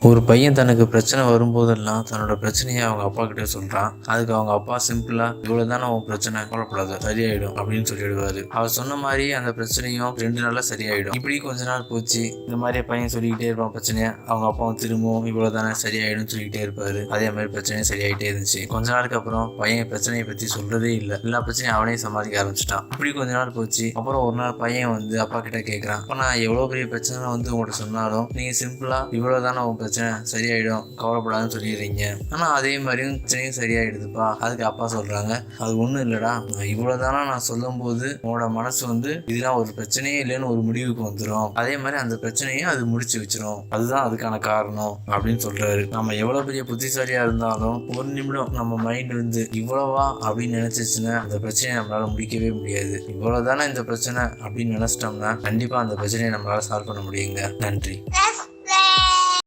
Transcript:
ஒரு பையன் தனக்கு பிரச்சனை வரும்போதெல்லாம் தன்னோட பிரச்சனையை அவங்க அப்பா கிட்ட சொல்றான். அதுக்கு அவங்க அப்பா சிம்பிளா, இவ்வளவுதானே உன் பிரச்சனை, கவலைப்படாத, சரியாயிடும் அப்படின்னு சொல்லிடுவாரு. அவர் சொன்ன மாதிரி அந்த பிரச்சனையும் 2 நாள்ல சரியாயிடும். இப்படி கொஞ்ச நாள் போச்சு. இந்த மாதிரி பையன் சொல்லிக்கிட்டே இருப்பான் பிரச்சனைய. அவங்க அப்பாவும் திரும்பவும் இவ்வளவுதானே சரியாயிடும் சொல்லிக்கிட்டே இருப்பாரு. அதே மாதிரி பிரச்சனையும் சரியாயிட்டே இருந்துச்சு. கொஞ்ச நாளுக்கு அப்புறம் பையன் பிரச்சனையை பத்தி சொல்றதே இல்லை. எல்லா பிரச்சனையும் அவனே சமாளிக்க ஆரம்பிச்சிட்டான். இப்படி கொஞ்ச நாள் போச்சு. அப்புறம் ஒரு நாள் பையன் அப்பா கிட்ட கேட்கறான், அப்ப நான் எவ்வளவு பெரிய பிரச்சனை உங்கள்கிட்ட சொன்னாலும் நீங்க சிம்பிளா இவ்வளவுதானே உன் பிரச்சனை, சரியாயிடும், கவலைப்படாதுன்னு சொல்லிடுறீங்க. ஆனா அதே மாதிரியும் பிரச்சனையும் சரியாயிடுதுப்பா. அதுக்கு அப்பா சொல்றாங்க, அது ஒண்ணும் இல்லடா, இவ்வளவுதானா நான் சொல்லும் போது உன்னோட மனசு இதெல்லாம் ஒரு பிரச்சனையே இல்லைன்னு ஒரு முடிவுக்கு வந்துடும். அதே மாதிரி அந்த பிரச்சனையை அது முடிச்சு வச்சிரும். அதுதான் அதுக்கான காரணம் அப்படின்னு சொல்றாரு. நம்ம எவ்வளவு பெரிய புத்திசாலியா இருந்தாலும் ஒரு நிமிடம் நம்ம மைண்ட் இவ்வளவா அப்படின்னு நினைச்சிச்சுன்னா அந்த பிரச்சனையை நம்மளால முடிக்கவே முடியாது. இவ்வளவுதானே இந்த பிரச்சனை அப்படின்னு நினைச்சிட்டோம்னா கண்டிப்பா அந்த பிரச்சனையை நம்மளால சால்வ் பண்ண முடியுங்க. நன்றி.